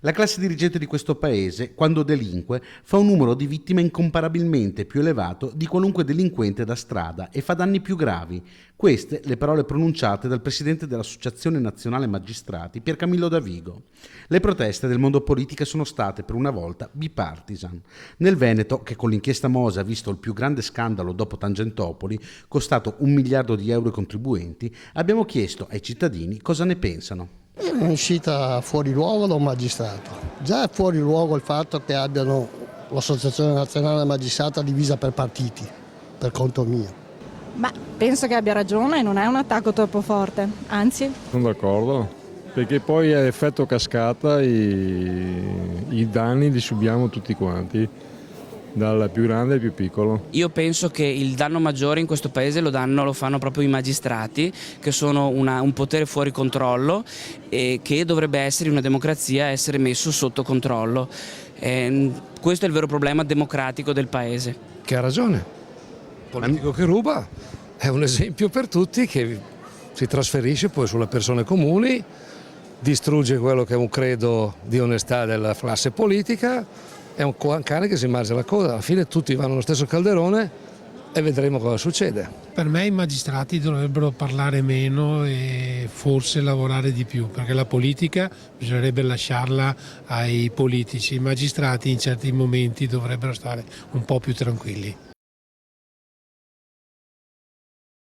La classe dirigente di questo paese, quando delinque, fa un numero di vittime incomparabilmente più elevato di qualunque delinquente da strada e fa danni più gravi. Queste le parole pronunciate dal presidente dell'Associazione Nazionale Magistrati, Piercamillo Davigo. Le proteste del mondo politica sono state per una volta bipartisan. Nel Veneto, che con l'inchiesta Mose ha visto il più grande scandalo dopo Tangentopoli, costato 1 miliardo di euro ai contribuenti, abbiamo chiesto ai cittadini cosa ne pensano. È un'uscita fuori luogo da un magistrato. Già è fuori luogo il fatto che abbiano l'Associazione Nazionale Magistrata divisa per partiti, per conto mio. Ma penso che abbia ragione, non è un attacco troppo forte, anzi. Sono d'accordo, perché poi è effetto cascata, i danni li subiamo tutti quanti, dal più grande al più piccolo. Io penso che il danno maggiore in questo paese lo fanno proprio i magistrati, che sono un potere fuori controllo e che dovrebbe essere in una democrazia essere messo sotto controllo. Questo è il vero problema democratico del paese. Che ha ragione, il politico che ruba è un esempio per tutti che si trasferisce poi sulle persone comuni, distrugge quello che è un credo di onestà della classe politica. È un cane che si mangia la coda, alla fine tutti vanno allo stesso calderone e vedremo cosa succede. Per me i magistrati dovrebbero parlare meno e forse lavorare di più, perché la politica bisognerebbe lasciarla ai politici, i magistrati in certi momenti dovrebbero stare un po' più tranquilli.